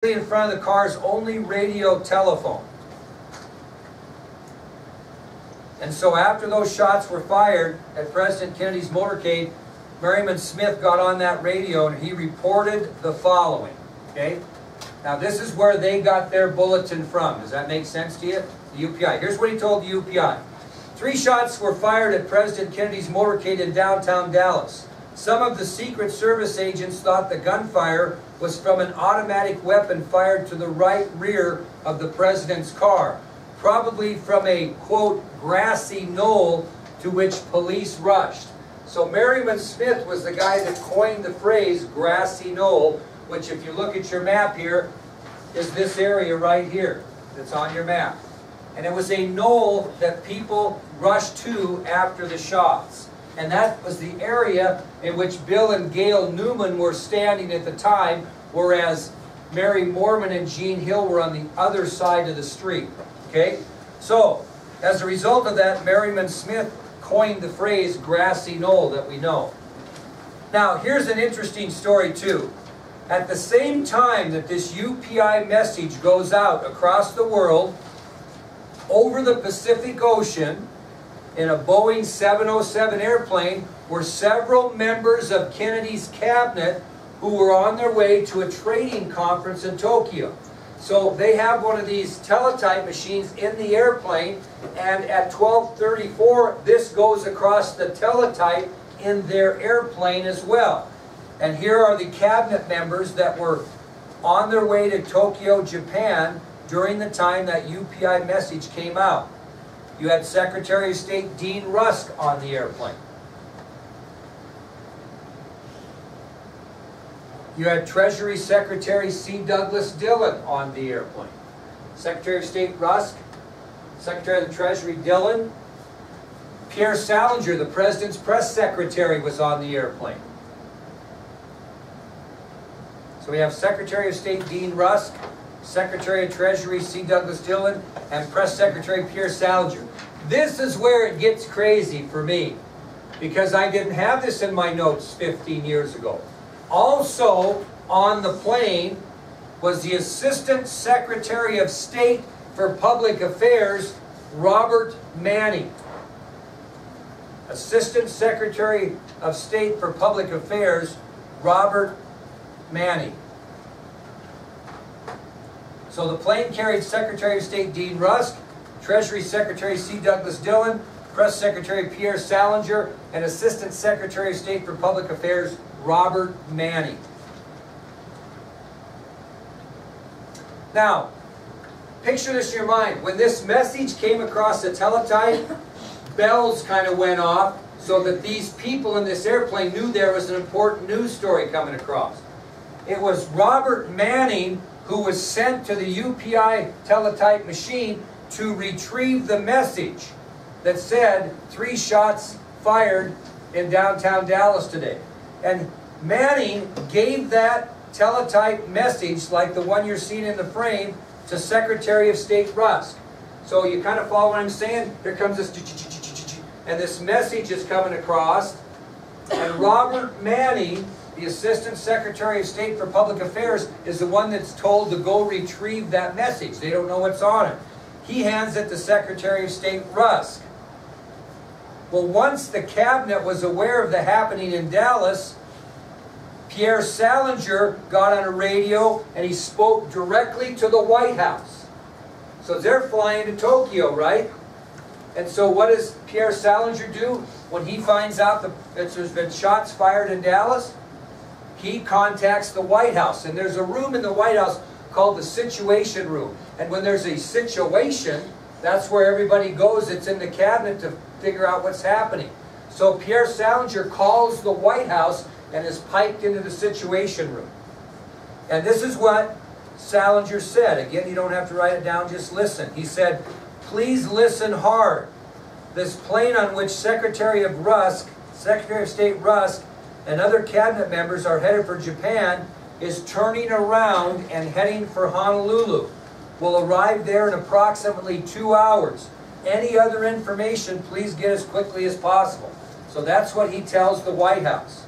in front of the car's only radio telephone. And so after those shots were fired at President Kennedy's motorcade, Merriman Smith got on that radio and he reported the following. Okay? Now this is where they got their bulletin from. Does that make sense to you? The UPI. Here's what he told the UPI. 3 shots were fired at President Kennedy's motorcade in downtown Dallas. Some of the Secret Service agents thought the gunfire was from an automatic weapon fired to the right rear of the president's car, probably from a, quote, grassy knoll to which police rushed. So Merriman Smith was the guy that coined the phrase grassy knoll, which if you look at your map here, is this area right here that's on your map. And it was a knoll that people rushed to after the shots. And that was the area in which Bill and Gail Newman were standing at the time, whereas Mary Moorman and Jean Hill were on the other side of the street. Okay? So, as a result of that, Merriman Smith coined the phrase grassy knoll that we know. Now, here's an interesting story too. At the same time that this UPI message goes out across the world, over the Pacific Ocean, in a Boeing 707 airplane, were several members of Kennedy's cabinet who were on their way to a trading conference in Tokyo. So they have one of these teletype machines in the airplane, and at 12:34, this goes across the teletype in their airplane as well. And here are the cabinet members that were on their way to Tokyo, Japan, during the time that UPI message came out. You had Secretary of State Dean Rusk on the airplane. You had Treasury Secretary C. Douglas Dillon on the airplane. Secretary of State Rusk, Secretary of the Treasury Dillon, Pierre Salinger, the President's press secretary, was on the airplane. So we have Secretary of State Dean Rusk, Secretary of Treasury C. Douglas Dillon, and Press Secretary Pierre Salinger. This is where it gets crazy for me, because I didn't have this in my notes 15 years ago. Also on the plane was the Assistant Secretary of State for Public Affairs, Robert Manning. Assistant Secretary of State for Public Affairs, Robert Manning. So the plane carried Secretary of State Dean Rusk, Treasury Secretary C. Douglas Dillon, Press Secretary Pierre Salinger, and Assistant Secretary of State for Public Affairs, Robert Manning. Now, picture this in your mind. When this message came across the teletype, bells kind of went off so that these people in this airplane knew there was an important news story coming across. It was Robert Manning who was sent to the UPI teletype machine to retrieve the message that said 3 shots fired in downtown Dallas today. And Manning gave that teletype message, like the one you're seeing in the frame, to Secretary of State Rusk. So you kind of follow what I'm saying? Here comes this, and this message is coming across, and Robert Manning, the Assistant Secretary of State for Public Affairs, is the one that's told to go retrieve that message. They don't know what's on it. He hands it to Secretary of State Rusk. Well, once the cabinet was aware of the happening in Dallas, Pierre Salinger got on a radio and he spoke directly to the White House. So they're flying to Tokyo, right? And so what does Pierre Salinger do when he finds out that there's been shots fired in Dallas? He contacts the White House. And there's a room in the White House called the Situation Room. And when there's a situation, that's where everybody goes that's in the cabinet to figure out what's happening. So Pierre Salinger calls the White House and is piped into the Situation Room. And this is what Salinger said. Again, you don't have to write it down, just listen. He said, "Please listen hard. This plane on which Secretary of State Rusk, and other cabinet members are headed for Japan is turning around and heading for Honolulu. We'll arrive there in approximately 2 hours. Any other information, please get as quickly as possible." So that's what he tells the White House.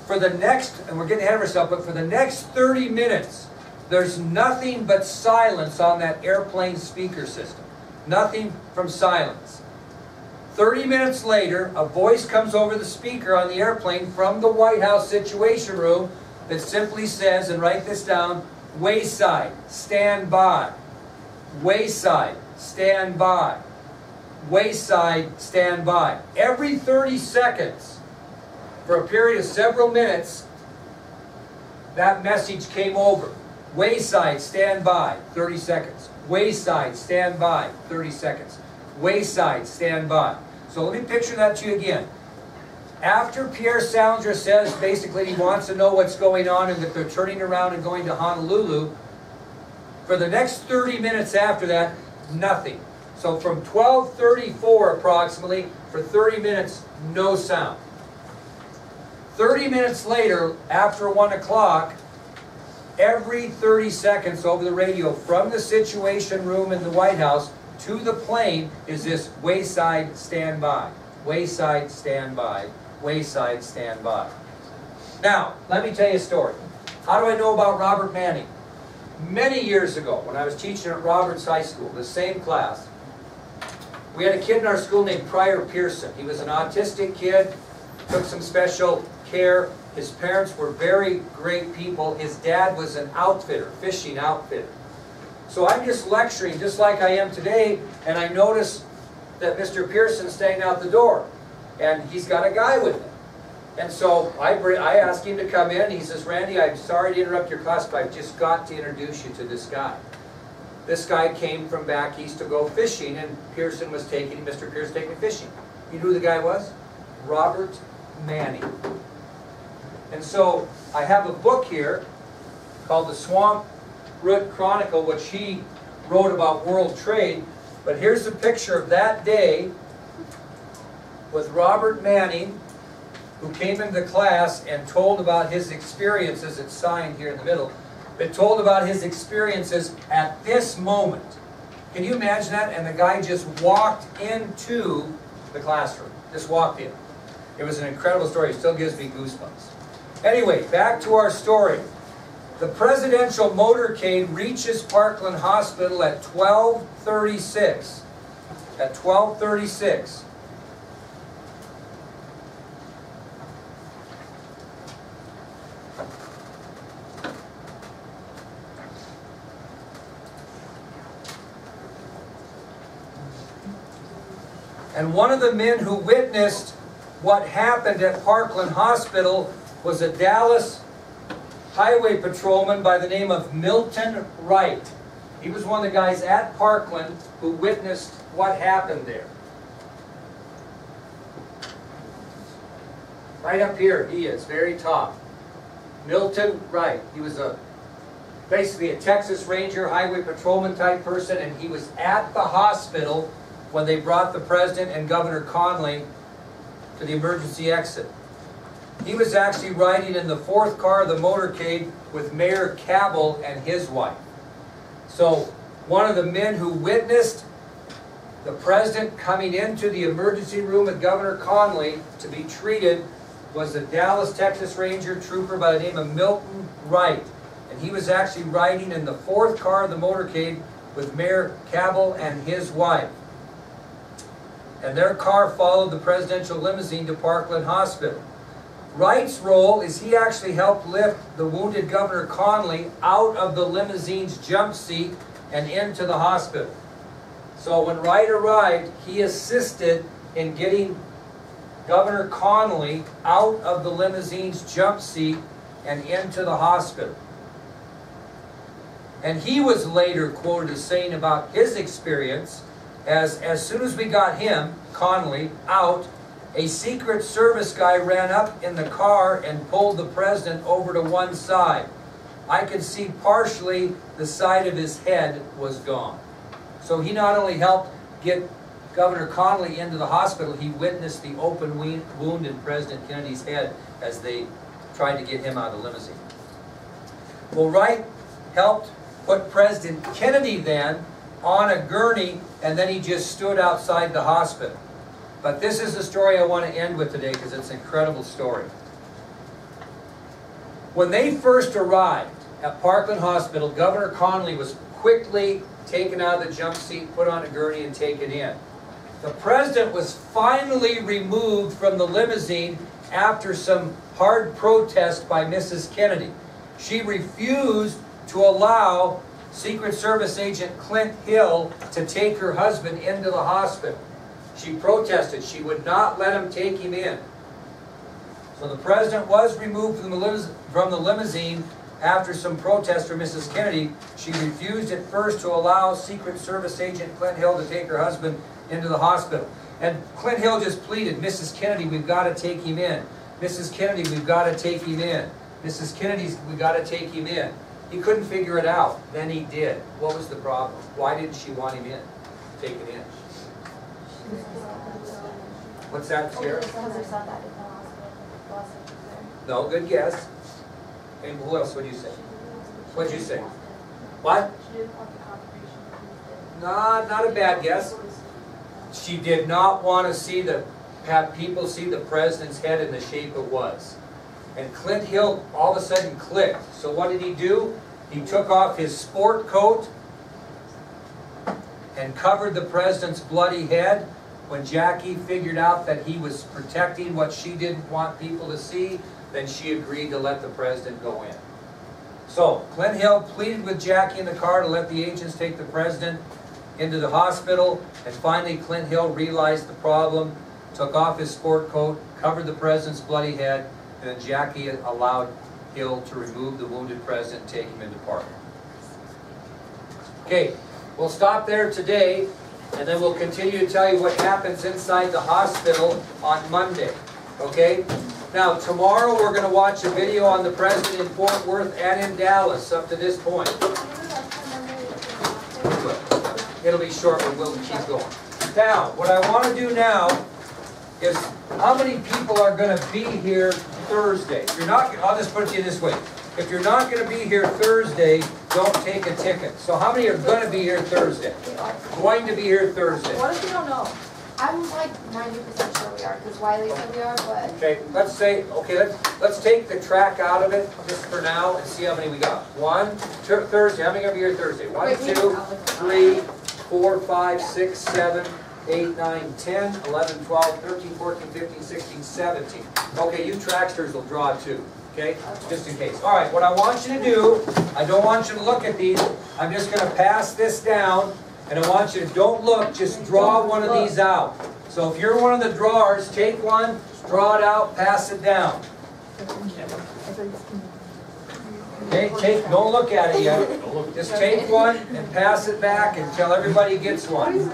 For the next, and we're getting ahead of ourselves, but for the next 30 minutes, There's nothing but silence on that airplane speaker system. Nothing from silence. 30 minutes later, a voice comes over the speaker on the airplane from the White House Situation Room that simply says, and write this down, wayside, stand by. Wayside, stand by. Wayside, stand by. Every 30 seconds, for a period of several minutes, that message came over. Wayside, stand by, 30 seconds. Wayside, stand by, 30 seconds. Wayside, stand by. So let me picture that to you again. After Pierre Salinger says basically he wants to know what's going on and that they're turning around and going to Honolulu, for the next 30 minutes after that, nothing. So from 12:34 approximately, for 30 minutes, no sound. 30 minutes later, after 1 o'clock, every 30 seconds over the radio from the Situation Room in the White House to the plane is this wayside stand by, wayside stand by, wayside stand by. Now, let me tell you a story. How do I know about Robert Manning? Many years ago, when I was teaching at Roberts High School, the same class, we had a kid in our school named Pryor Pearson. He was an autistic kid, took some special care. His parents were very great people. His dad was an outfitter, fishing outfitter. So I'm just lecturing, just like I am today, and I notice that Mr. Pearson's staying out the door, and he's got a guy with him. And so I asked him to come in. He says, Randy, I'm sorry to interrupt your class, but I've just got to introduce you to this guy. This guy came from back east to go fishing, and Pearson was taking, Mr. Pearson taking fishing. You know who the guy was? Robert Manning. And so I have a book here called The Swamp Root Chronicle, which he wrote about world trade. But here's a picture of that day with Robert Manning, who came into the class and told about his experiences. It's signed here in the middle. But told about his experiences at this moment. Can you imagine that? And the guy just walked into the classroom. Just walked in. It was an incredible story. It still gives me goosebumps. Anyway, back to our story. The presidential motorcade reaches Parkland Hospital at 12:36. At 12:36. And one of the men who witnessed what happened at Parkland Hospital was a Dallas highway patrolman by the name of Milton Wright. He was one of the guys at Parkland who witnessed what happened there. Right up here, he is, very top. Milton Wright. He was basically a Texas Ranger, highway patrolman type person, and he was at the hospital when they brought the President and Governor Conley to the emergency exit. He was actually riding in the fourth car of the motorcade with Mayor Cabell and his wife. So one of the men who witnessed the President coming into the emergency room with Governor Conley to be treated was a Dallas, Texas Ranger trooper by the name of Milton Wright. And he was actually riding in the fourth car of the motorcade with Mayor Cabell and his wife. And their car followed the presidential limousine to Parkland Hospital. Wright's role is he actually helped lift the wounded Governor Conley out of the limousine's jump seat and into the hospital. So when Wright arrived, he assisted in getting Governor Conley out of the limousine's jump seat and into the hospital. And he was later quoted as saying about his experience, as soon as we got him, Conley, out, a Secret Service guy ran up in the car and pulled the President over to one side. I could see partially the side of his head was gone. So he not only helped get Governor Conley into the hospital, he witnessed the open wound in President Kennedy's head as they tried to get him out of the limousine. Well, Wright helped put President Kennedy then on a gurney, and then he just stood outside the hospital. But this is the story I want to end with today because it's an incredible story. When they first arrived at Parkland Hospital, Governor Connolly was quickly taken out of the jump seat, put on a gurney, and taken in. The president was finally removed from the limousine after some hard protest by Mrs. Kennedy. She refused to allow Secret Service agent Clint Hill to take her husband into the hospital. She protested. She would not let him take him in. So the president was removed from the limousine after some protest from Mrs. Kennedy. She refused at first to allow Secret Service agent Clint Hill to take her husband into the hospital. And Clint Hill just pleaded, Mrs. Kennedy, we've got to take him in. Mrs. Kennedy, we've got to take him in. Mrs. Kennedy, we've got to take him in. He couldn't figure it out. Then he did. What was the problem? Why didn't she want him in? Taken in. What's that, Sarah? No, good guess. And who else would you say? What'd you say? What? Not a bad guess. She did not want to have people see the president's head in the shape it was. And Clint Hill all of a sudden clicked. So what did he do? He took off his sport coat and covered the president's bloody head. When Jackie figured out that he was protecting what she didn't want people to see, then she agreed to let the president go in. So Clint Hill pleaded with Jackie in the car to let the agents take the president into the hospital, and finally Clint Hill realized the problem, took off his sport coat, covered the president's bloody head, and then Jackie allowed Hill to remove the wounded president and take him into Parkland. Okay, we'll stop there today, and then we'll continue to tell you what happens inside the hospital on Monday. Okay? Now, tomorrow we're going to watch a video on the president in Fort Worth and in Dallas up to this point. It'll be short, but we'll keep going. Now, what I want to do now is, how many people are going to be here Thursday? If you're not, I'll just put it to you this way. If you're not going to be here Thursday, don't take a ticket. So how many are going to be here Thursday? Going to be here Thursday. What if we don't know? I'm like 90% sure we are, because Wiley said we are, but... Okay, let's say, let's take the track out of it just for now and see how many we got. Thursday, how many are going to be here Thursday? 1, 2, 3, 4, 5, 6, 7, 8, 9, 10, 11, 12, 13, 14, 15, 16, 17. Okay, you tracksters will draw too, okay? Just in case. All right, what I want you to do, I don't want you to look at these. I'm just going to pass this down, and I want you to, don't look, just draw one of these out. So if you're one of the drawers, take one, draw it out, pass it down. Okay, don't look at it yet. Just take one and pass it back until everybody gets one.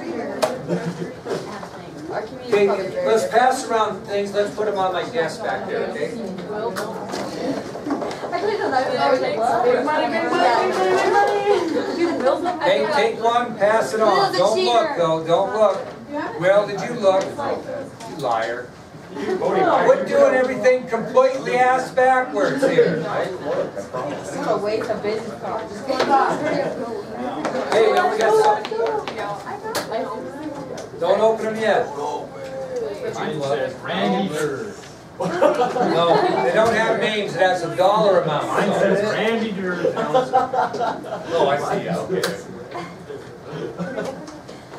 Okay, let's pass around things. Let's put them on my desk back there, okay? Okay, take one, pass it on. Don't look, though. Don't look. Well, did you look? You liar. Quit doing everything completely ass backwards here. What a waste of business cards. Hey, now we got something. Don't open them yet. Mine says Randy Durr. No, they don't have names. It has a dollar amount. Mine says Randy Durr. Oh, I see.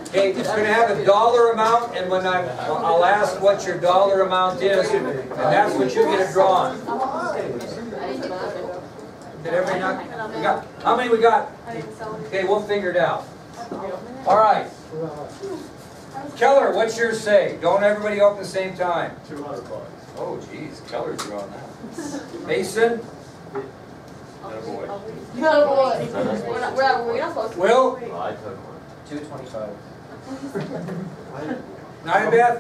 Okay, it's going to have a dollar amount, and when I'll ask what your dollar amount is, and that's what you get a draw on. Did everybody not? We got, how many we got? Okay, we'll figure it out. All right. Keller, what's yours say? Don't everybody open at the same time. $200. Oh, geez, Keller's drawing that. Mason? We're not supposed to. Will? I took one. 225. Beth?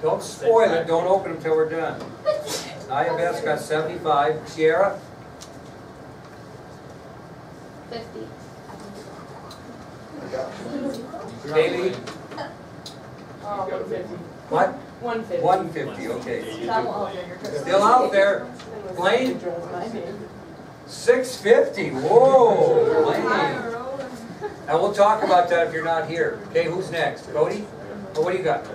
Don't spoil it. Don't open them until we're done. Beth's got 75. Sierra? 50. Bailey? What? 150. 150, okay. Still out there. Blaine? 650. Whoa, Blaine. Now we'll talk about that if you're not here. Okay, who's next? Cody? Oh, what do you got?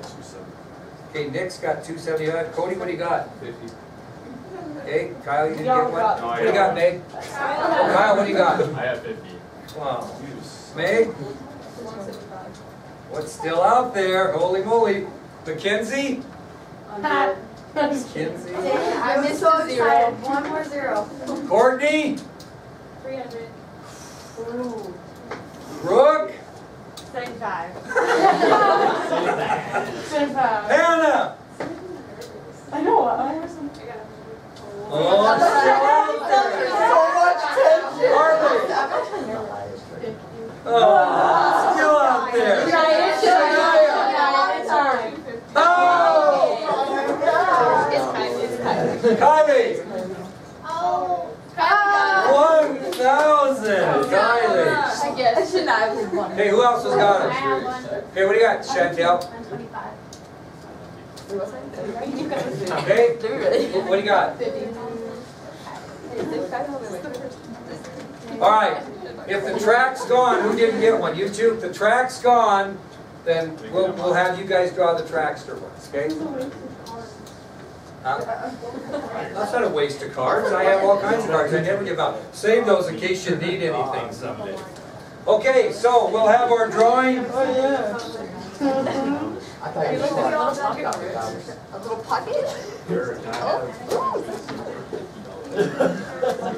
Okay, Nick's got 275. Cody, what do you got? 50. Okay, Kyle, you didn't Yeah, get one? got- What do you got, Meg? Kyle, what do you got? I have 50. Wow. Meg? What's still out there? Holy moly. Mackenzie? Mackenzie? I missed a zero. One more zero. Courtney? 300. Brooke? 75. Hannah? I know. I have some. Oh, still out there. Harley? Oh, still out there. Oh! Kylie! Oh. 1,000! Kylie! I guess. I should not have one. Hey, who else has got I it? have one. Hey, what do you got, Chantel? 125. Hey, what do you got? All right, if the track's gone, who didn't get one? You two, if the track's gone, then we'll have you guys draw the trackster ones, okay? That's not a waste of cards. I have all kinds of cards. I never give out. Save those in case you need anything someday. Okay, so we'll have our drawing. I thought you were A little pocket?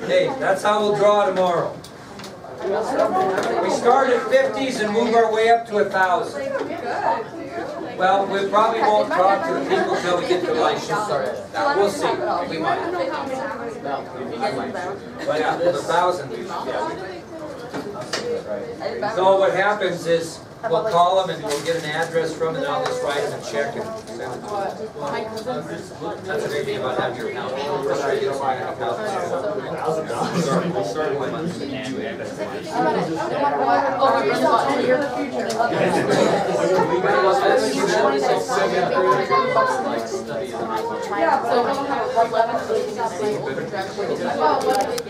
Okay, that's how we'll draw tomorrow. We start at 50s and move our way up to 1,000. Well, we probably won't talk to the people until we get the license. Now, we'll see. We might. But yeah, the 1,000 we should get. So what happens is, we'll call them and we'll get an address from them, and I'll just write them a check and send it to them. That's the great thing about having your account. First rate, you don't want an account. We'll start with Yeah.